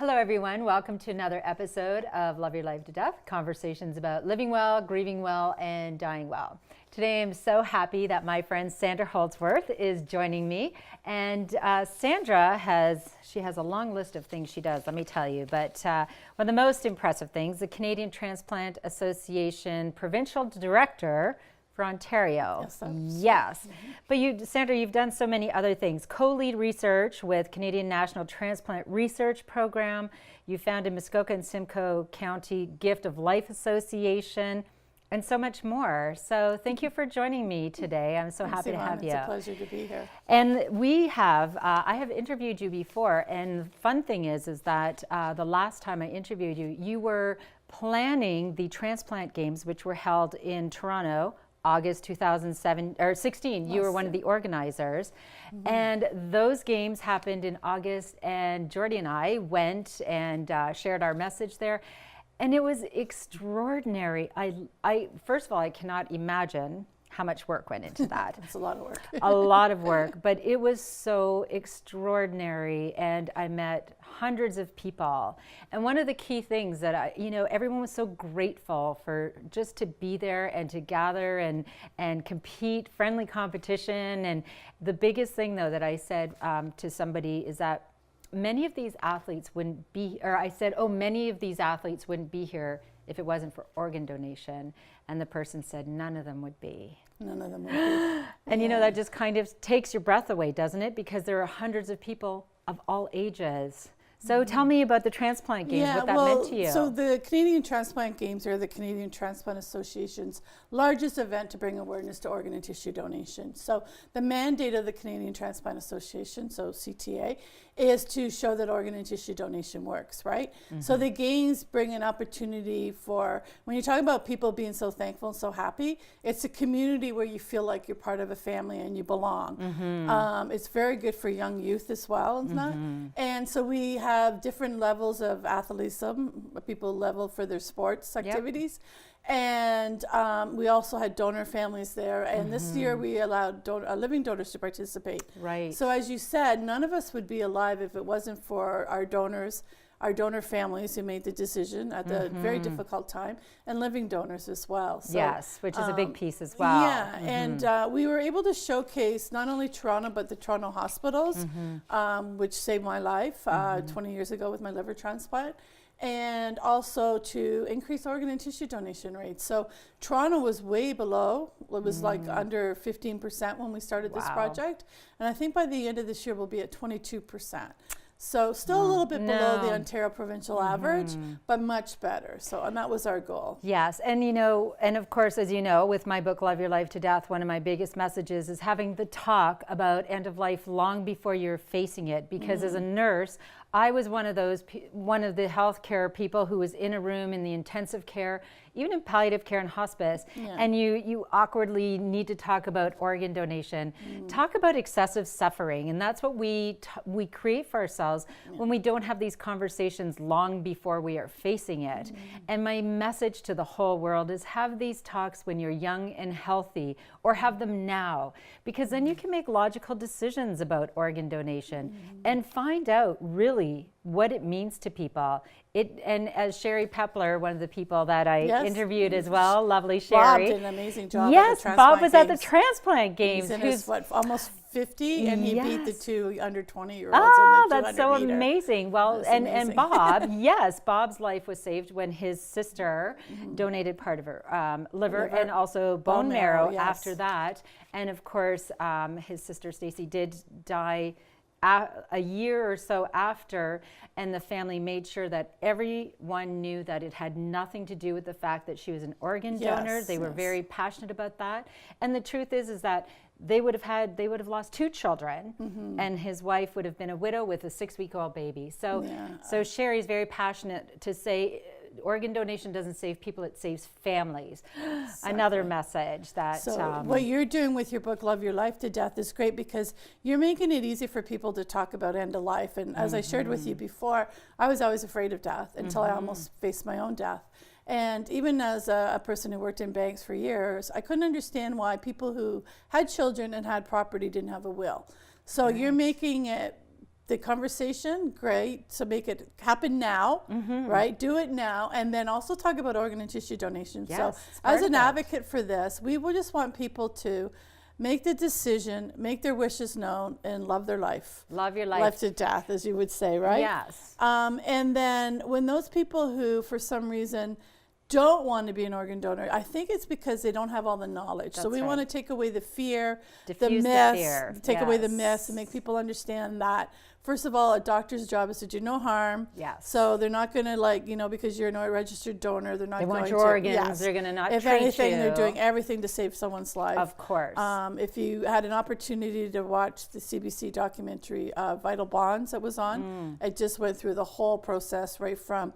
Hello, everyone. Welcome to another episode of Love Your Life to Death, conversations about living well, grieving well, and dying well. Today, I'm so happy that my friend Sandra Holdsworth is joining me. And Sandra has a long list of things she does, let me tell you. But one of the most impressive things, the Canadian Transplant Association Provincial Director for Ontario. Yes. But Sandra, you've done so many other things. Co-lead research with Canadian National Transplant Research Program. You founded Muskoka and Simcoe County Gift of Life Association, and so much more. So thank you for joining me today. I'm so happy to have you. It's a pleasure to be here. And I have interviewed you before, and the fun thing is that the last time I interviewed you, you were planning the Transplant Games, which were held in Toronto, August 2016. You were one of the organizers. And those games happened in August, and Jordy and I went and shared our message there. And it was extraordinary. I first of all, I cannot imagine how much work went into that. It's a lot of work. A lot of work, but it was so extraordinary, and I met hundreds of people. And one of the key things that everyone was so grateful for just to be there and to gather and compete, friendly competition. And the biggest thing though that I said to somebody is that many of these athletes wouldn't be, or I said, many of these athletes wouldn't be here if it wasn't for organ donation. And the person said, none of them would be. None of them would be. And that just kind of takes your breath away, doesn't it? Because there are hundreds of people of all ages. So tell me about the Transplant Games, what that meant to you. So the Canadian Transplant Games are the Canadian Transplant Association's largest event to bring awareness to organ and tissue donation. So the mandate of the Canadian Transplant Association, so CTA, is to show that organ and tissue donation works, right? So the games bring an opportunity for, when you're talking about people being so thankful and so happy, it's a community where you feel like you're part of a family and you belong. It's very good for young youth as well, isn't it? And so we have different levels of athleticism, people level for their sports activities. And we also had donor families there. And this year we allowed living donors to participate. Right. So as you said, none of us would be alive if it wasn't for our donors, our donor families who made the decision at the very difficult time, and living donors as well. So, yes, which is a big piece as well. Yeah, and we were able to showcase not only Toronto, but the Toronto hospitals, which saved my life 20 years ago with my liver transplant, and also to increase organ and tissue donation rates. So Toronto was way below. It was like under 15% when we started this project. And I think by the end of this year, we'll be at 22%. So still a little bit below the Ontario provincial average, but much better. So, and that was our goal. Yes, and and of course, as you know, with my book, Love Your Life to Death, one of my biggest messages is having the talk about end of life long before you're facing it. Because as a nurse, I was one of the healthcare people who was in a room in the intensive care, even in palliative care and hospice, and you awkwardly need to talk about organ donation. Talk about excessive suffering, and that's what we create for ourselves when we don't have these conversations long before we are facing it. And my message to the whole world is have these talks when you're young and healthy, or have them now, because then you can make logical decisions about organ donation and find out really what it means to people. And as Sherry Pepler, one of the people that I interviewed as well, lovely Sherry. Bob did an amazing job. Yes, at the Bob was Games. at the Transplant Games. He's almost 50, and he beat the two under 20-year-olds. Oh, that's so meter. Amazing. Well, and Bob, Bob's life was saved when his sister donated part of her liver and also bone marrow after that. And of course, his sister Stacy did die a year or so after, and the family made sure that everyone knew that it had nothing to do with the fact that she was an organ donor. They were very passionate about that. And the truth is that they would have lost 2 children, and his wife would have been a widow with a 6-week-old baby. So Sherry's very passionate to say organ donation doesn't save people, it saves families. Exactly. Another message that... So what you're doing with your book, Love Your Life to Death, is great because you're making it easy for people to talk about end of life. And as I shared with you before, I was always afraid of death until I almost faced my own death. And even as a person who worked in banks for years, I couldn't understand why people who had children and had property didn't have a will. So you're making it the conversation, great. So make it happen now, right? Do it now. And then also talk about organ and tissue donation. Yes, So it's part as of an it. advocate for this, we would just want people to make the decision, make their wishes known, and love their life. Love your life. Life to death, as you would say, right? Yes. And then when those people who, for some reason, don't want to be an organ donor, I think it's because they don't have all the knowledge. So That's we want to right. take away the fear, Diffuse the myths, fear. take away the Yes. myths, and make people understand that, first of all, a doctor's job is to do no harm. Yes. So they're not going to, because you're a registered donor, they're not They going want to. your organs. Yes. They're going to not If treat anything, you. they're doing everything to save someone's life. Of course. If you had an opportunity to watch the CBC documentary Vital Bonds that was on, it just went through the whole process, right from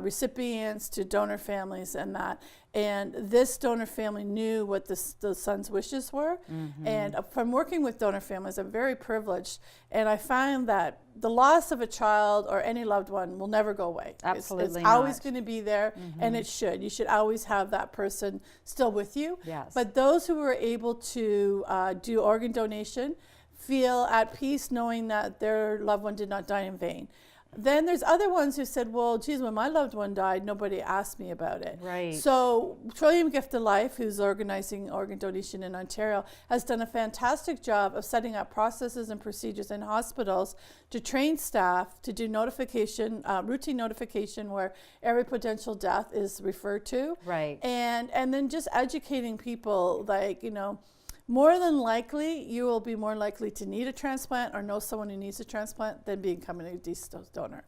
recipients to donor families and that. And this donor family knew what the son's wishes were. And from working with donor families, I'm very privileged. And I find that the loss of a child or any loved one will never go away. Absolutely It's always not. going to be there, and it should. You should always have that person still with you. Yes. But those who were able to do organ donation feel at peace knowing that their loved one did not die in vain. Then there's other ones who said, well, geez, when my loved one died, nobody asked me about it. Right. So Trillium Gift of Life, who's organizing organ donation in Ontario, has done a fantastic job of setting up processes and procedures in hospitals to train staff to do notification, routine notification where every potential death is referred to. Right. And then just educating people, like, more than likely, you will be more likely to need a transplant or know someone who needs a transplant than becoming a deceased donor.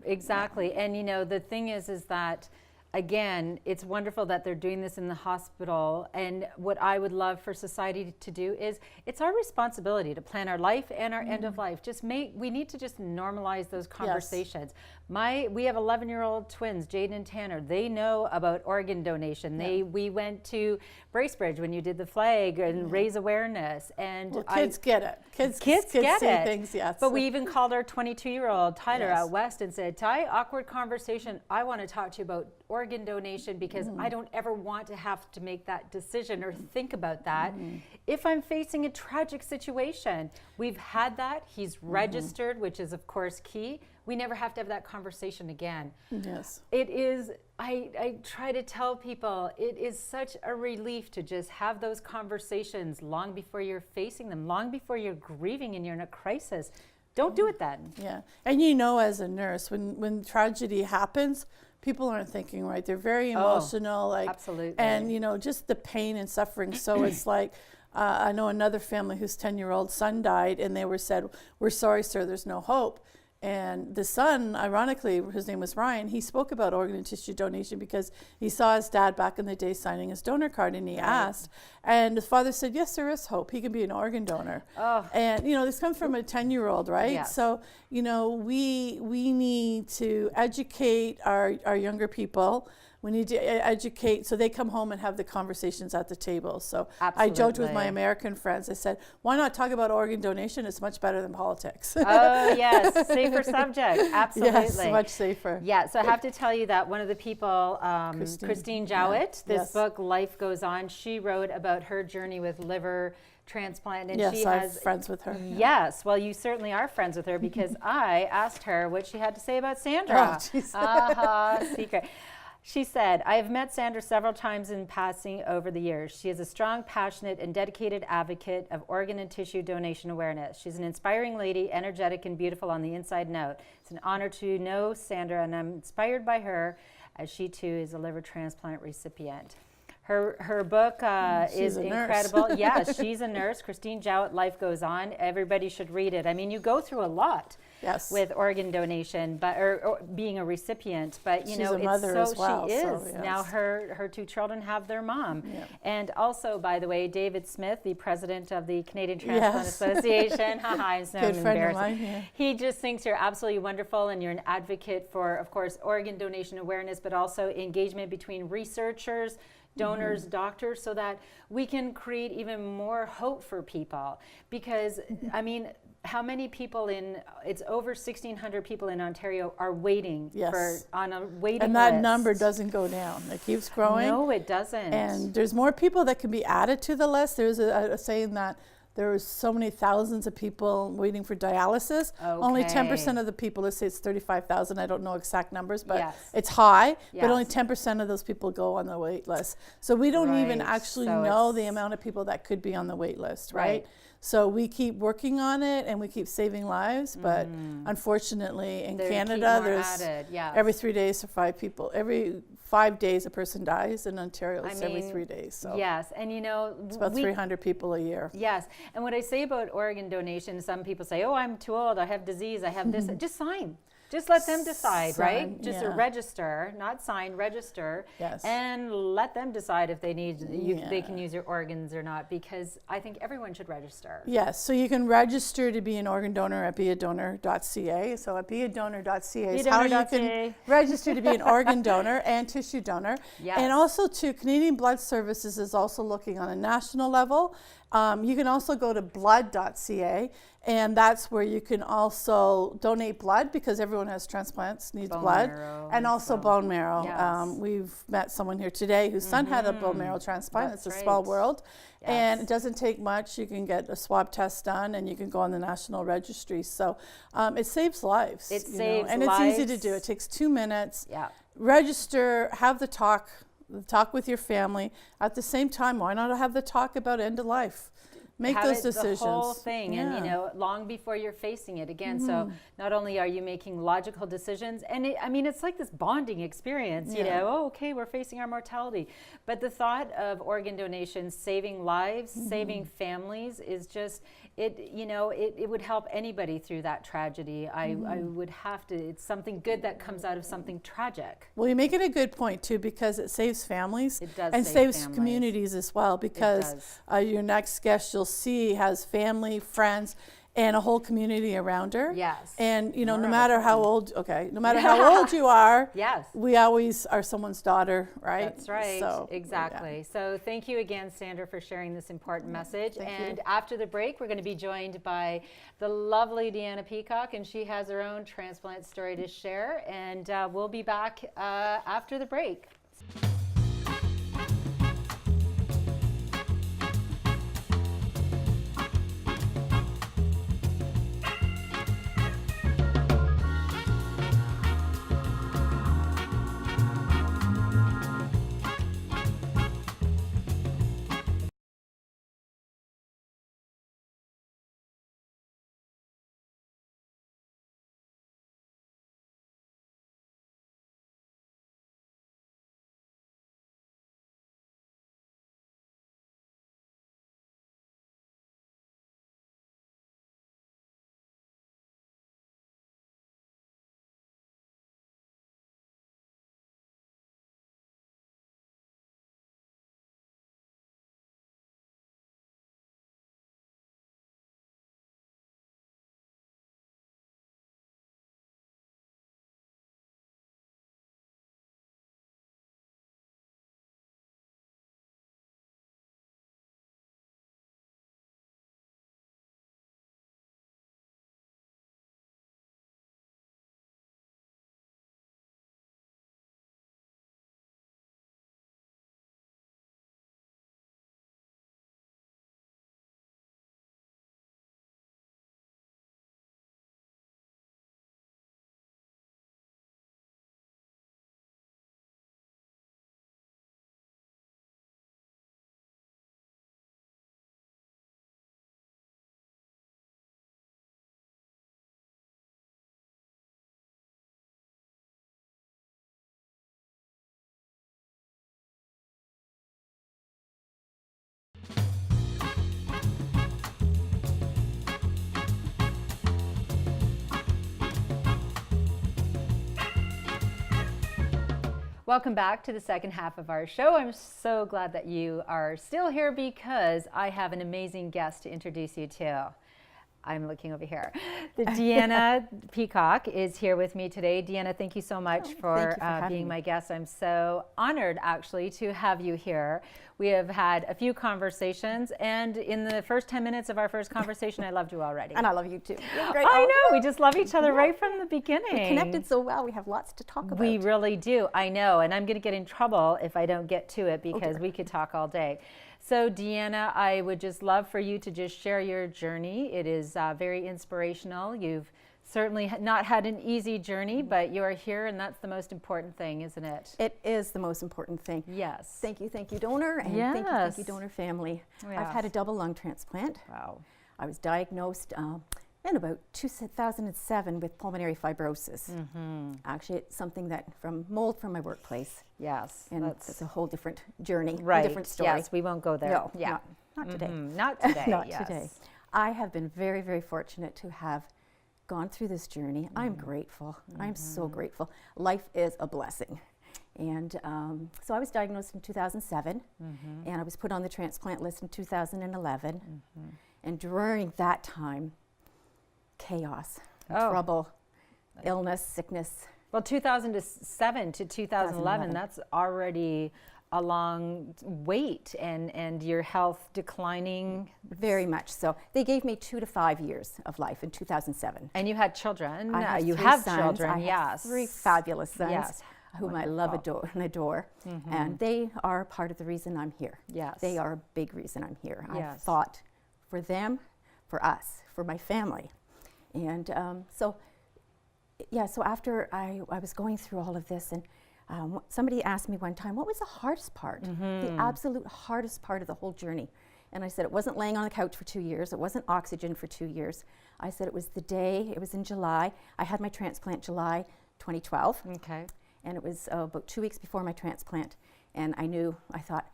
Exactly. And the thing is that, again, it's wonderful that they're doing this in the hospital. And what I would love for society to do is, it's our responsibility to plan our life and our end of life. We need to just normalize those conversations. We have 11-year-old twins, Jaden and Tanner. They know about organ donation. We went to Bracebridge when you did the flag and raise awareness. And Well, kids get it. Kids get see it. things, yes. But we even called our 22-year-old Tyler Yes. out west and said, Ty, awkward conversation. I want to talk to you about organ donation because I don't ever want to have to make that decision or think about that if I'm facing a tragic situation. We've had that. He's registered, which is, of course, key. We never have to have that conversation again. Yes. It is, I try to tell people, it is such a relief to just have those conversations long before you're facing them, long before you're grieving and you're in a crisis. Don't do it then. Yeah. And as a nurse, when tragedy happens, people aren't thinking right. They're very emotional. Absolutely. And, just the pain and suffering. So it's like, I know another family whose 10-year-old son died, and they were said, we're sorry, sir, there's no hope. And the son, ironically, his name was Ryan, he spoke about organ and tissue donation because he saw his dad back in the day signing his donor card, and he asked. And his father said, yes, there is hope. He can be an organ donor. Oh. And, this comes from a 10-year-old, right? Yes. So, we need to educate our younger people. We need to educate so they come home and have the conversations at the table. So I joked with my Absolutely. American friends. I said, why not talk about organ donation? It's much better than politics. Oh, yes. Safer subject. Absolutely. Yes, much safer. Yeah, so I have to tell you that one of the people, Christine. Christine Jowett, this Yes. book, Life Goes On, she wrote about her journey with liver transplant. And Yes, she I'm has friends with her. Yes, well, you certainly are friends with her because I asked her what she had to say about Sandra. Oh, jeez. Secret. She said, I have met Sandra several times in passing over the years. She is a strong, passionate, and dedicated advocate of organ and tissue donation awareness. She's an inspiring lady, energetic and beautiful on the inside and out. It's an honor to know Sandra, and I'm inspired by her as she too is a liver transplant recipient. Her book is a nurse. incredible. Yes, she's a nurse. Christine Jowett, Life Goes On. Everybody should read it. I mean, you go through a lot. Yes. With organ donation, but or being a recipient, but She's know, a mother it's as well, she is. so, yes. Now her two children have their mom. Yeah. And also, by the way, David Smith, the president of the Canadian Transplant Yes. Association, it's Good friend of embarrassing. mine, yeah. He just thinks you're absolutely wonderful and you're an advocate for, of course, organ donation awareness, but also engagement between researchers, donors, doctors, so that we can create even more hope for people. Because, I mean, how many people it's over 1,600 people in Ontario are waiting Yes. on a waiting And that list. number doesn't go down. It keeps growing. No, it doesn't. And there's more people that can be added to the list. There's a saying that there's so many thousands of people waiting for dialysis. Only 10% of the people, let's say it's 35,000, I don't know exact numbers, but it's high, but only 10% of those people go on the wait list. So we don't even actually know the amount of people that could be on the wait list, right? So we keep working on it and we keep saving lives, but unfortunately in Canada, there's every 3 days for 5 people. Every 5 days a person dies. In Ontario, it's every 3 days. So and you know, it's about 300 people a year. And what I say about organ donation, some people say, oh, I'm too old, I have disease, I have this. Just sign. Just let them decide, right? Just register, not sign, register, and let them decide if they need they can use your organs or not, because I think everyone should register. Yes, so you can register to be an organ donor at beadonor.ca. So at beadonor.ca is how you can register to be an organ donor and tissue donor. And also too, Canadian Blood Services is also looking on a national level. You can also go to blood.ca, and that's where you can also donate blood, because everyone has transplants, needs blood, and also bone marrow. We've met someone here today whose son had a bone marrow transplant. It's a small world, and it doesn't take much. You can get a swab test done, and you can go on the national registry. So it saves lives. It saves and lives. It's easy to do. It takes 2 minutes. Register, have the talk with your family. At the same time, why not have the talk about end of life? Make those decisions. The whole thing, and you know, long before you're facing it again. So not only are you making logical decisions, and I mean, it's like this bonding experience. You know, oh, okay, we're facing our mortality, but the thought of organ donation saving lives, saving families is just it. You know, it would help anybody through that tragedy. I would have to. It's something good that comes out of something tragic. Well, you make it a good point too, because it saves families. It does, and save saves communities as well. Because your next guest, you'll see, has family, friends, and a whole community around her. And you know, no matter how old you are, we always are someone's daughter, right? That's right. So, exactly. So thank you again, Sandra, for sharing this important message. And after the break, we're going to be joined by the lovely Deanna Peacock, and she has her own transplant story to share. And we'll be back after the break. Welcome back to the second half of our show. I'm so glad that you are still here, because I have an amazing guest to introduce you to. I'm looking over here. The Deanna Peacock is here with me today. Deanna, thank you so much for being my guest. I'm so honored, actually, to have you here. We have had a few conversations, and in the first 10 minutes of our first conversation, I loved you already. And I love you too. Great. I know, we just love each other right from the beginning. We connected so well, we have lots to talk about. We really do, I know, and I'm gonna get in trouble if I don't get to it, because we could talk all day. So Deanna, I would just love for you to just share your journey. It is very inspirational. You've certainly not had an easy journey, but you are here, and that's the most important thing, isn't it? It is the most important thing. Yes. Thank you, donor, and thank you, donor family. I've had a Yes. double lung transplant. Wow. I was diagnosed in about 2007 with pulmonary fibrosis. Actually, it's something that from mold from my workplace, Yes. and it's a whole different journey, right. a different story. Yes, we won't go there. No, Yeah. not today. Not today. Not yes. today. I have been very, very fortunate to have gone through this journey. I'm grateful. I'm so grateful. Life is a blessing. And so I was diagnosed in 2007, and I was put on the transplant list in 2011. And during that time, chaos, trouble, illness, sickness. Well, 2007 to 2011, that's already a long wait, and your health declining. Very much so. They gave me 2 to 5 years of life in 2007. And you had children. I have you 3 have sons. children, I have yes. 3 fabulous sons, Yes. whom I love and adore. And they are part of the reason I'm here. Yes. They are a big reason I'm here. I've Yes. fought for them, for us, for my family. And so after I was going through all of this, and somebody asked me one time, what was the hardest part? The absolute hardest part of the whole journey. And I said, it wasn't laying on the couch for 2 years. It wasn't oxygen for 2 years. I said, it was the day, it was in July. I had my transplant July 2012. Okay. And it was about 2 weeks before my transplant. And I thought,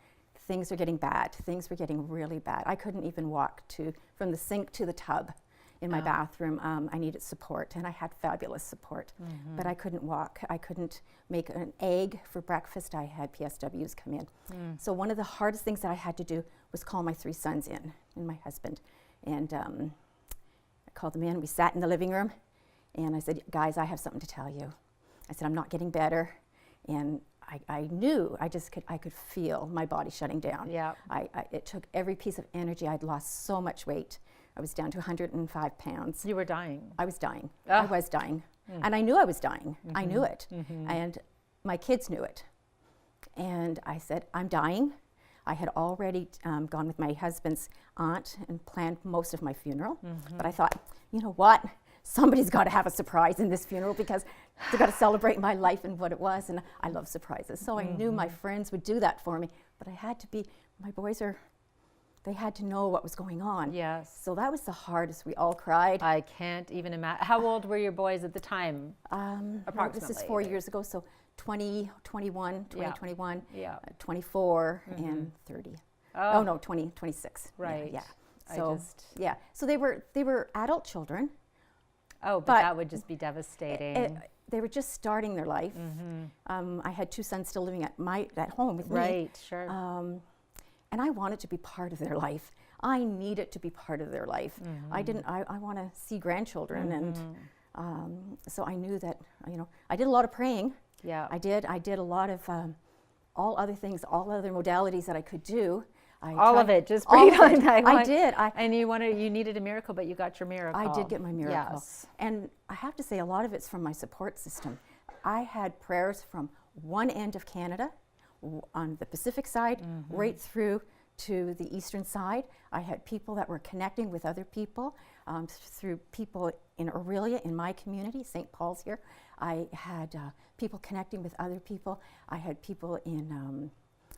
things are getting bad. Things were getting really bad. I couldn't even walk from the sink to the tub in my bathroom. I needed support, and I had fabulous support. But I couldn't walk. I couldn't make an egg for breakfast. I had PSWs come in. So one of the hardest things that I had to do was call my 3 sons in, and my husband. And I called them in. We sat in the living room, and I said, guys, I have something to tell you. I said, I'm not getting better. And I knew, I could feel my body shutting down. Yeah. It took every piece of energy. I'd lost so much weight. I was down to 105 pounds. You were dying. I was dying. Oh. I was dying. And I knew I was dying. I knew it. And my kids knew it. And I said, I'm dying. I had already gone with my husband's aunt and planned most of my funeral. But I thought, you know what? Somebody's got to have a surprise in this funeral because they've got to celebrate my life and what it was. And I love surprises. So I knew my friends would do that for me. But I had to be, my boys they had to know what was going on. Yes. So that was the hardest. We all cried. I can't even imagine. How old were your boys at the time? This is 4 years ago, so 2021, Yeah. 24, and 30. Oh. No, 26. Right. Yeah. I So So they were adult children. Oh, but that would just be devastating. They were just starting their life. I had 2 sons still living at home with me. Right, sure. And I wanted to be part of their life. I needed to be part of their life. I want to see grandchildren, and so I knew that, I did a lot of praying. Yeah. I did a lot of all other things, all other modalities that I could do. All of it, just bring it on. I did. And you needed a miracle, but you got your miracle. I did get my miracle. Yes. And I have to say, a lot of it's from my support system. I had prayers from one end of Canada, on the Pacific side, right through to the eastern side. I had people that were connecting with other people, through people in Aurelia, in my community, St. Paul's here. I had people connecting with other people. I had people in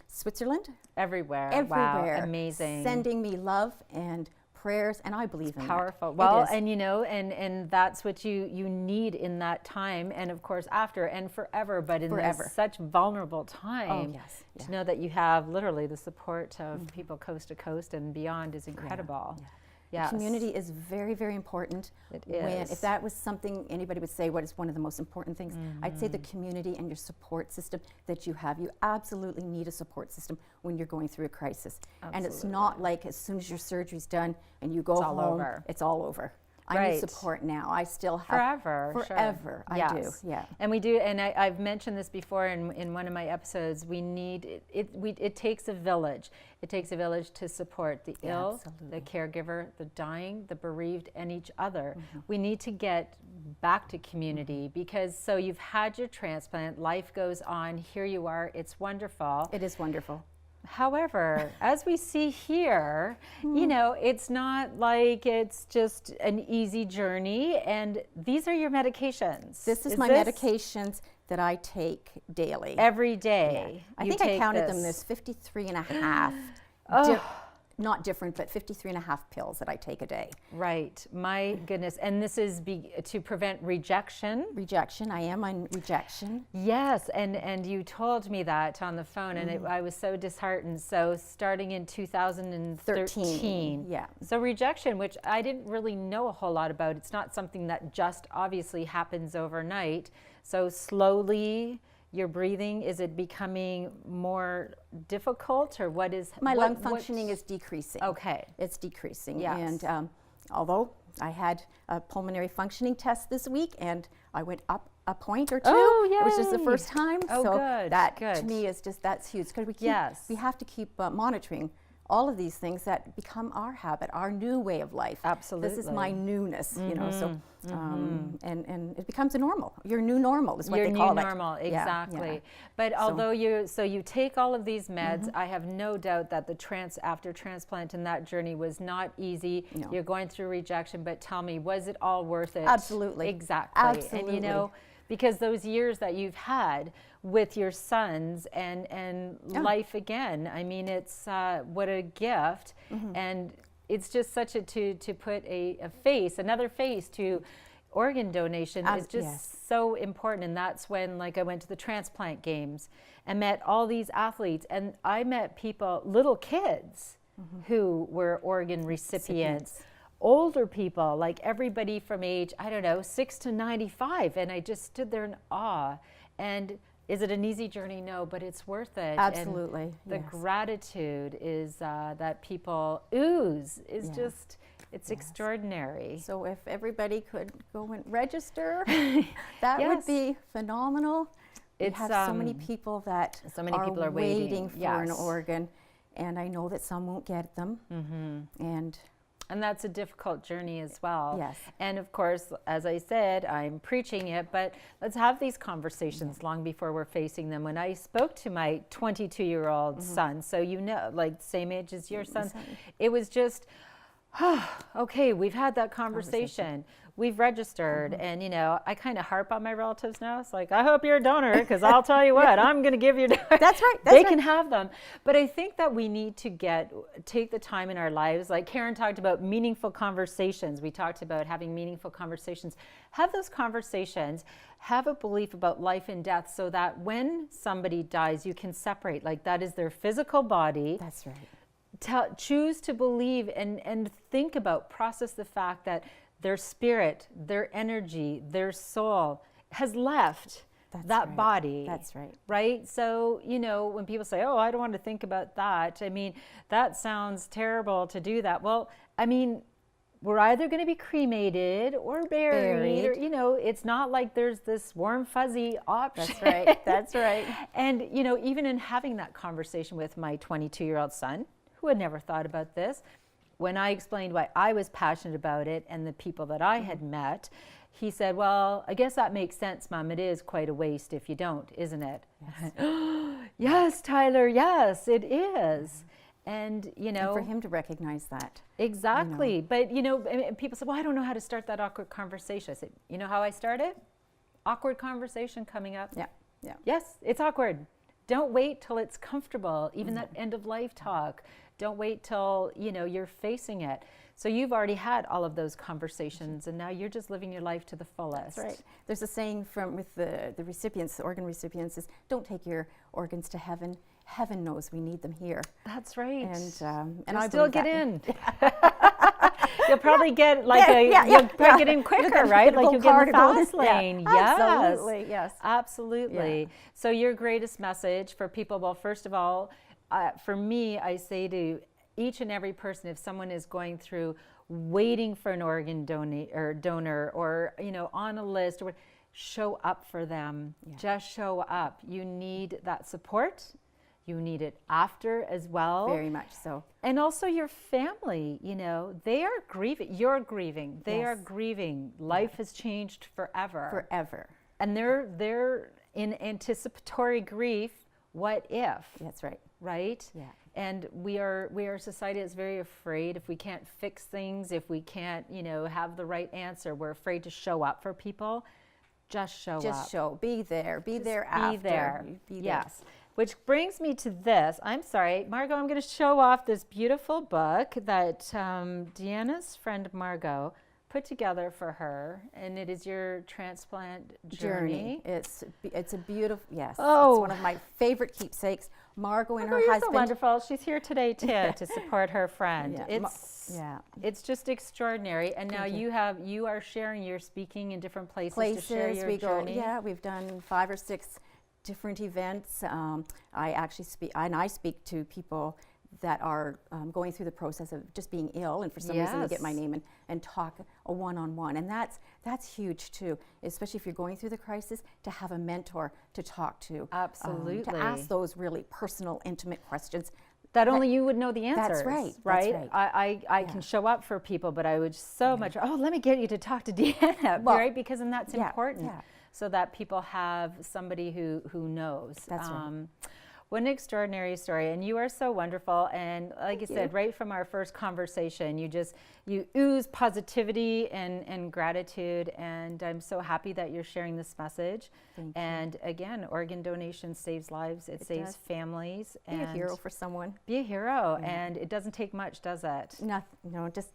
Switzerland. Everywhere. Wow, amazing. Sending me love and prayers, and I believe in powerful. That. Well, and and that's what you need in that time, and of course after and forever. But in this such vulnerable time, to know that you have literally the support of people coast to coast and beyond is incredible. Yeah. Yes. The community is very, very important. It is. If that was something anybody would say, what is one of the most important things, I'd say the community and your support system that you have. You absolutely need a support system when you're going through a crisis. Absolutely. And it's not like as soon as your surgery's done and you go home, it's all over. I need support now. I still have forever. Sure. I do. Yeah. And we do. And I've mentioned this before in one of my episodes. We need it. It takes a village. It takes a village to support the ill, the caregiver, the dying, the bereaved, and each other. We need to get back to community because so you've had your transplant. Life goes on. Here you are. It's wonderful. It is wonderful. However, as we see here, you know, it's not like it's just an easy journey, and these are your medications. This is my medications that I take daily. Every day. I think I counted them. There's 53 and a half. Not different, but 53 and a half pills that I take a day. Right. My goodness. And this is to prevent rejection. Rejection. I am on rejection. Yes. And you told me that on the phone, and I was so disheartened. So starting in 2013. Yeah. So rejection, which I didn't really know a whole lot about. It's not something that just obviously happens overnight. So slowly, your breathing, is it becoming more difficult, or what is? My lung functioning is decreasing. Okay. It's decreasing. Yes. And although I had a pulmonary functioning test this week, and I went up a point or two. Oh, It was just the yay. first time. Oh, so good, that good. to me is just, that's huge. Because Yes. we have to keep monitoring all of these things that become our habit, our new way of life. Absolutely. This is my newness, you know. So, and it becomes a normal. Your new normal is what they call it. Your new normal, exactly. Yeah. But although you take all of these meds, I have no doubt that after transplant and that journey was not easy. No. You're going through rejection, but tell me, was it all worth it? Absolutely. Exactly. Absolutely. And you know, because those years that you've had with your sons and life again, I mean, it's what a gift. And it's just such to put another face to organ donation is just so important. And that's when, like, I went to the transplant games and met all these athletes, and I met people, little kids who were organ recipients. Older people, like everybody from age, I don't know, 6 to 95. And I just stood there in awe. And is it an easy journey? No, but it's worth it. Absolutely. And the gratitude is that people ooze is just, it's extraordinary. So if everybody could go and register, that would be phenomenal. We have so many people that are waiting for an organ, and I know that some won't get them. And that's a difficult journey as well. Yes. And of course, as I said, I'm preaching it, but let's have these conversations long before we're facing them. When I spoke to my 22-year-old son, so you know, like same age as your son, it was just, okay, we've had that conversation. We've registered, and you know, I kind of harp on my relatives now. It's like, I hope you're a donor, because I'll tell you what, I'm going to give you. That's right. They can have them, but I think that we need to take the time in our lives. Like Karen talked about meaningful conversations. We talked about having meaningful conversations. Have those conversations. Have a belief about life and death, so that when somebody dies, you can separate. Like, that is their physical body. that's right. Choose to believe and think about, process the fact that their spirit, their energy, their soul has left that body. That's right. Right? So, you know, when people say, oh, I don't want to think about that, I mean, that sounds terrible to do that. Well, I mean, we're either going to be cremated or buried. Or, you know, it's not like there's this warm, fuzzy option. That's right. That's right. And, you know, even in having that conversation with my 22-year-old son, who had never thought about this, when I explained why I was passionate about it and the people that I had met, he said, well, I guess that makes sense, Mom. It is quite a waste if you don't, isn't it? Yes, yes, Tyler, yes, it is. And, you know. And for him to recognize that. Exactly. You know. But, you know, and people say, well, I don't know how to start that awkward conversation. I said, you know how I start it? Awkward conversation coming up. Yeah, yeah. Yes, it's awkward. Don't wait till it's comfortable, even that end of life talk. Don't wait till, you know, you're facing it. So you've already had all of those conversations, and now you're just living your life to the fullest. That's right. There's a saying with the recipients, the organ recipients, is don't take your organs to heaven. Heaven knows we need them here. That's right. And I still believe get that. in. You'll probably get like you'll probably get in quicker, right? Like you'll get in the fast lane. Yes. Absolutely, yes. Absolutely. Yeah. So your greatest message for people, well, first of all, for me, I say to each and every person, if someone is going through waiting for an organ donor or, you know, on a list, or show up for them. Yeah. Just show up. You need that support. You need it after as well. Very much so. And also your family, you know, they are grieving. You're grieving. They are grieving. Life has changed forever. Forever. And they're in anticipatory grief. What if? That's right. right? Yeah. And we are a society that's very afraid. If we can't fix things, if we can't, have the right answer, we're afraid to show up for people. Just show up. Just show. Be there. Be there after. Be there. Be there. Yes. Which brings me to this. I'm sorry, Margot, I'm going to show off this beautiful book that Deanna's friend Margot put together for her, and it is your transplant journey. It's a beautiful, yes. Oh. It's one of my favorite keepsakes. Margot and her You're husband. so wonderful. She's here today too to support her friend. Yeah. It's just extraordinary. And now you are sharing. You're speaking in different places to share your journey. Yeah, we've done 5 or 6 different events. I speak to people that are going through the process of just being ill, and for some reason they get my name and talk a one-on-one, and that's huge too, especially if you're going through the crisis, to have a mentor to talk to. Absolutely. To ask those really personal, intimate questions. That only you would know the answers. That's right. Right? That's right. I can show up for people, but I would much, let me get you to talk to Deanna, right? Because then that's important, so that people have somebody who knows. That's right. What an extraordinary story, and you are so wonderful. And like you said, right from our first conversation, you ooze positivity and gratitude. And I'm so happy that you're sharing this message. Thank you. And again, organ donation saves lives. It saves families. Be a hero for someone. Be a hero, and it doesn't take much, does it? No, just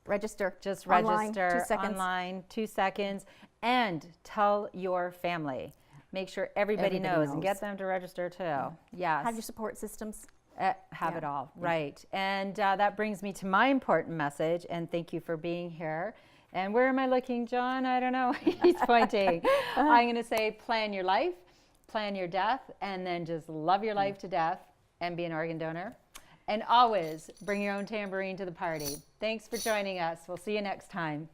register. Just online, register 2 seconds. online, 2 seconds, and tell your family. Make sure everybody knows and get them to register too. Yes. Have your support systems. Have it all, right. And that brings me to my important message, and thank you for being here. And where am I looking, John? I don't know. He's pointing. I'm going to say plan your life, plan your death, and then just love your life to death and be an organ donor. And always bring your own tambourine to the party. Thanks for joining us. We'll see you next time.